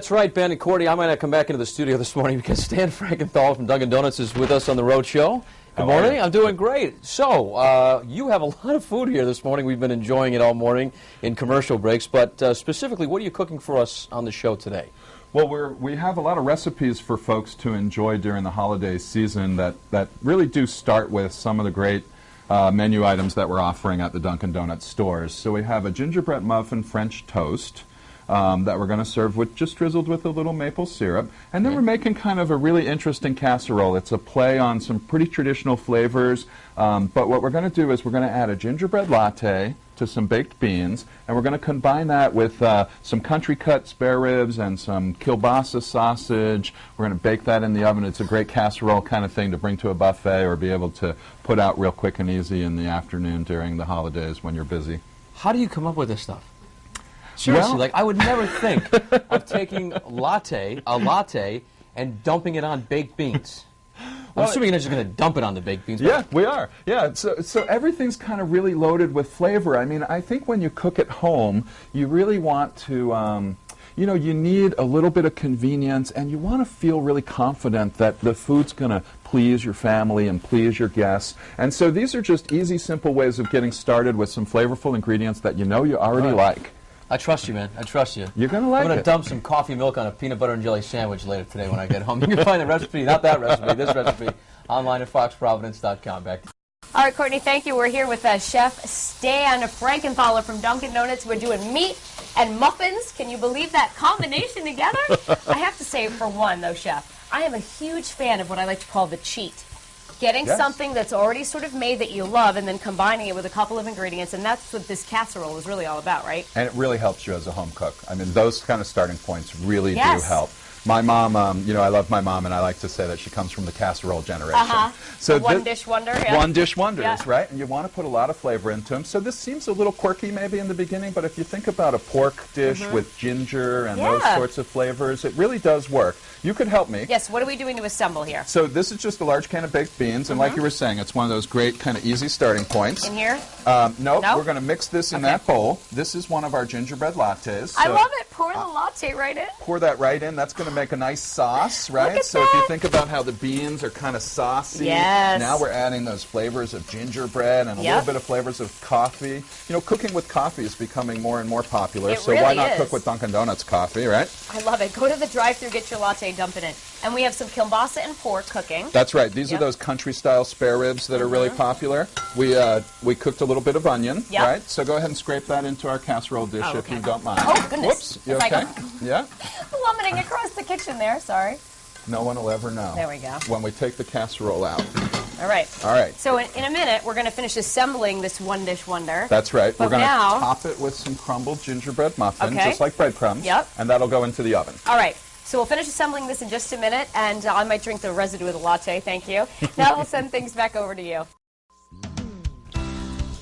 That's right, Ben and Cordy. I might not come back into the studio this morning because Stan Frankenthaler from Dunkin' Donuts is with us on the road show. Good morning. I'm doing great. So, you have a lot of food here this morning. We've been enjoying it all morning in commercial breaks. But specifically, what are you cooking for us on the show today? Well, we have a lot of recipes for folks to enjoy during the holiday season that really do start with some of the great menu items that we're offering at the Dunkin' Donuts stores. So we have a gingerbread muffin French toast that we're going to serve with just drizzled with a little maple syrup. And then we're making kind of a really interesting casserole. It's a play on some pretty traditional flavors. But what we're going to do is we're going to add a gingerbread latte to some baked beans, and we're going to combine that with some country cut spare ribs and some kielbasa sausage. We're going to bake that in the oven. It's a great casserole kind of thing to bring to a buffet or be able to put out real quick and easy in the afternoon during the holidays when you're busy. How do you come up with this stuff? Seriously, Well, like I would never think of taking a latte, and dumping it on baked beans. I'm assuming you're just going to dump it on the baked beans. Yeah, we are. Yeah, so everything's kind of really loaded with flavor. I mean, I think when you cook at home, you really want to, you know, you need a little bit of convenience, and you want to feel really confident that the food's going to please your family and please your guests. And so these are just easy, simple ways of getting started with some flavorful ingredients that you know you already like. I trust you, man. I trust you. You're going to like it. I'm going to dump some coffee milk on a peanut butter and jelly sandwich later today when I get home. You can find the recipe, not that recipe, this recipe, online at foxprovidence.com. Back to you. All right, Courtney, thank you. We're here with Chef Stan Frankenthaler from Dunkin' Donuts. We're doing meat and muffins. Can you believe that combination together? I have to say, for one, though, Chef, I am a huge fan of what I like to call the cheat. Getting something that's already sort of made that you love and then combining it with a couple of ingredients, and that's what this casserole is really all about, right? And it really helps you as a home cook. I mean, those kind of starting points really do help. My mom, you know, I love my mom, and I like to say that she comes from the casserole generation. So one dish wonder. Yeah. One dish wonders, right? And you want to put a lot of flavor into them. So this seems a little quirky maybe in the beginning, but if you think about a pork dish with ginger and those sorts of flavors, it really does work. You could help me. Yes, what are we doing to assemble here? So this is just a large can of baked beans, and like you were saying, it's one of those great kind of easy starting points. In here? Nope, we're going to mix this in that bowl. This is one of our gingerbread lattes. So I love it. Pour the latte right in. Pour that right in. That's going to make a nice sauce, right? So if you think about how the beans are kind of saucy, now we're adding those flavors of gingerbread and a little bit of flavors of coffee. You know, cooking with coffee is becoming more and more popular, so why not cook with Dunkin' Donuts coffee, right? I love it. Go to the drive-thru, get your latte, dump it in. And we have some kielbasa and pork cooking. That's right. These are those country-style spare ribs that are really popular. We cooked a little bit of onion, right? So go ahead and scrape that into our casserole dish if you don't mind. Oh, goodness. Whoops. You okay? Yeah? Plummeting across the kitchen there. Sorry. No one will ever know. There we go. When we take the casserole out. All right. All right. So in a minute, we're going to finish assembling this one dish wonder. That's right. We're going to top it with some crumbled gingerbread muffin, just like breadcrumbs. Yep. And that'll go into the oven. All right. So we'll finish assembling this in just a minute, and I might drink the residue of the latte. Thank you. Now we'll send things back over to you.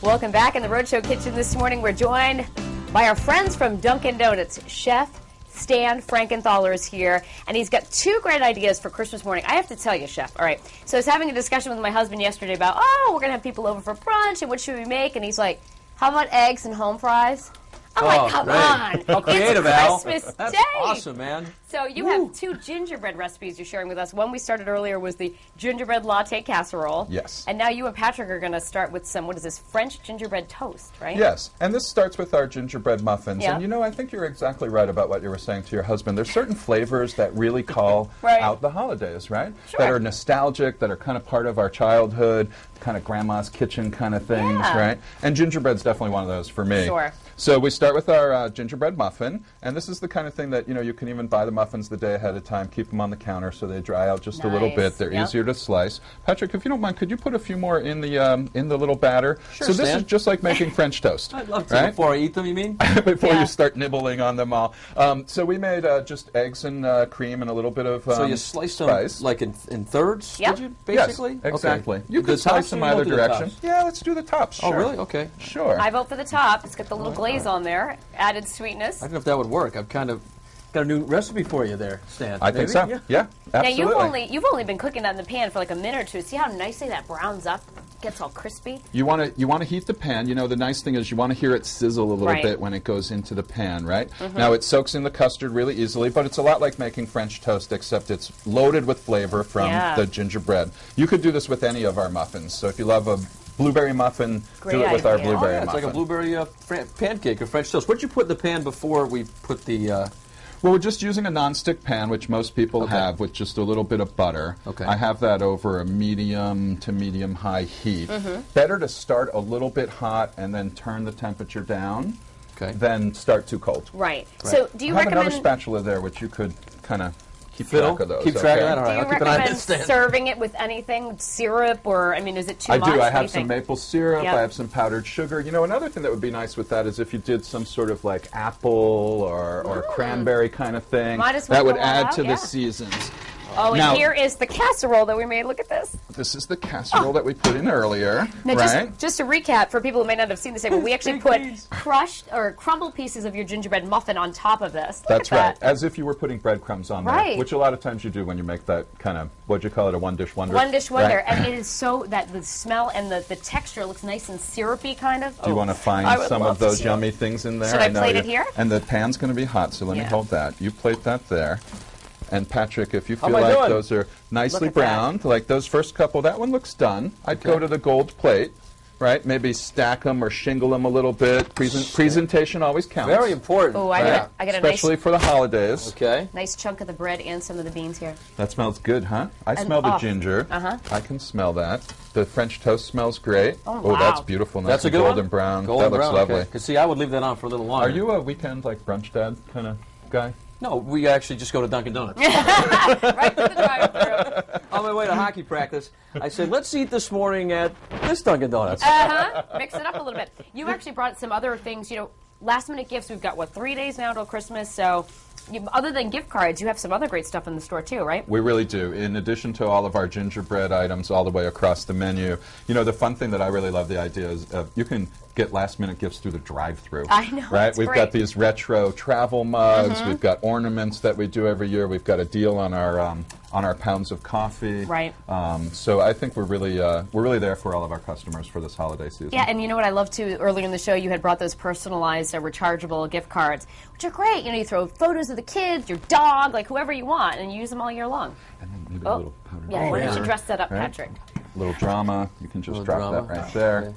Welcome back in the Roadshow Kitchen this morning. We're joined by our friends from Dunkin' Donuts. Chef Stan Frankenthaler is here, and he's got two great ideas for Christmas morning. I have to tell you, Chef. All right. So I was having a discussion with my husband yesterday about, we're going to have people over for brunch, and what should we make? And he's like, how about eggs and home fries? I'm like, come on. How creative, Al. It's Christmas That's Day. awesome, man. So you have two gingerbread recipes you're sharing with us. One we started earlier was the gingerbread latte casserole. Yes. And now you and Patrick are going to start with some, what is this, French gingerbread toast, right? Yes. And this starts with our gingerbread muffins. And, you know, I think you're exactly right about what you were saying to your husband. There's certain flavors that really call out the holidays, right? That are nostalgic, that are kind of part of our childhood, kind of grandma's kitchen kind of things, right? And gingerbread's definitely one of those for me. Sure. So we start with our gingerbread muffin, and this is the kind of thing that, you know, you can even buy the muffins the day ahead of time, keep them on the counter so they dry out just a little bit. They're easier to slice. Patrick, if you don't mind, could you put a few more in the little batter? Sure, so this is just like making French toast. I'd love to. Before I eat them, you mean? Before you start nibbling on them all. So we made just eggs and cream and a little bit of So you sliced them like in thirds, did you, basically? Yes, exactly. Okay. You could slice them either direction. Yeah, let's do the tops. Sure. Oh, really? Okay. Sure. I vote for the top. It's got the little glaze on there, added sweetness. I don't know if that would work. I've kind of got a new recipe for you there, Stan. I think so. Yeah, absolutely. Now you've only been cooking that in the pan for like a minute or two. See how nicely that browns up? gets all crispy. You want to heat the pan. You know, the nice thing is you want to hear it sizzle a little Right. bit when it goes into the pan, right? Now it soaks in the custard really easily, but it's a lot like making French toast, except it's loaded with flavor from the gingerbread. You could do this with any of our muffins. So if you love a blueberry muffin, Great do it with our idea. blueberry It's muffin. like a blueberry pancake or French toast. What did you put in the pan before we put the... Well, we're just using a nonstick pan, which most people have, with just a little bit of butter. Okay. I have that over a medium to medium-high heat. Better to start a little bit hot and then turn the temperature down than start too cold. Right. So do you I have recommend... another spatula there, which you could kind of keep Fiddle? track of those. Keep track of that? All Do right, you I'll keep an eye on recommend this stand. serving it with anything, syrup, or, I mean, is it too I much? do. I What have you some think? maple syrup. Yep. I have some powdered sugar. You know, another thing that would be nice with that is if you did some sort of like apple or cranberry kind of thing. Might as well that would go all add out, to yeah. the seasons. Oh, and Now- here is the casserole that we made. Look at this. This is the casserole that we put in earlier, Now, right? just to recap, for people who may not have seen this table, we actually put crushed or crumbled pieces of your gingerbread muffin on top of this. Look That's at right. that. As if you were putting breadcrumbs on there, Right. which a lot of times you do when you make that kind of, what'd you call it, a one-dish wonder? One dish wonder, right? and it is so that the smell and the texture looks nice and syrupy, kind of. Do you want to find I would some love of to those see yummy things in there? Should I know plate you- it here? And the pan's going to be hot, so let me Yeah. hold that. You plate that there. And Patrick, if you How feel am I like doing? those are nicely Look at that. browned, like those first couple, that one looks done. I'd go to the gold plate, right? Maybe stack them or shingle them a little bit. Presentation always counts. Very important. Oh, I got a Especially for the holidays. Okay. nice chunk of the bread and some of the beans here. That smells good, huh? I smell the ginger. I can smell that. The French toast smells great. Oh, Oh, that's wow. beauty. That's a good golden one? brown. Golden that looks brown, lovely. okay. 'Cause see, I would leave that on for a little longer. Are you a weekend like brunch dad kind of guy? No, we actually just go to Dunkin' Donuts. Right to the drive-thru. On my way to hockey practice, I said, let's eat this morning at this Dunkin' Donuts. Mix it up a little bit. You actually brought some other things, you know, last-minute gifts. We've got, 3 days now till Christmas, so other than gift cards, you have some other great stuff in the store, too, right? We really do. In addition to all of our gingerbread items all the way across the menu, you know, the fun thing that I really love the idea is you can get last-minute gifts through the drive-thru. I know, Right? it's We've great. got these retro travel mugs. We've got ornaments that we do every year. We've got a deal on our pounds of coffee. Right. So I think we're really there for all of our customers for this holiday season. Yeah, and you know what I love, too? Earlier in the show, you had brought those personalized rechargeable gift cards, which are great. You know, you throw photos of the kids, your dog, like whoever you want, and you use them all year long. And then maybe a little powdered Yeah, why don't sugar, you dress that up, right? Patrick? A little drama. You can just Little drop drama. that right there. Okay.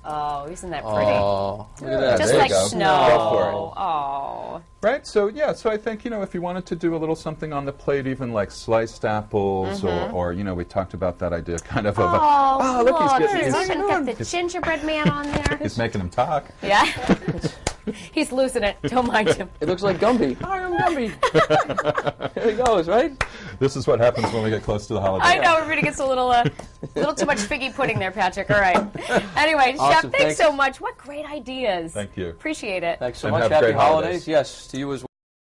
Oh, isn't that pretty? Oh, look at that. Just there you like go. snow. Go for it. Oh. Right, so yeah, so I think, you know, if you wanted to do a little something on the plate, even like sliced apples, or you know, we talked about that idea kind of Oh, look, he's look, getting, he's even got the gingerbread man on there. he's making him talk. Yeah. He's losing it. Don't mind him. It looks like Gumby. Hi, I'm Gumby. There he goes, right? This is what happens when we get close to the holidays. I know, everybody gets a little too much figgy pudding there, Patrick. All right. Anyway, Awesome, Chef, thanks thanks. so much. What great ideas. Thank you. Appreciate it. Thanks so And much. have Happy great holidays. holidays. Yes, to you as well.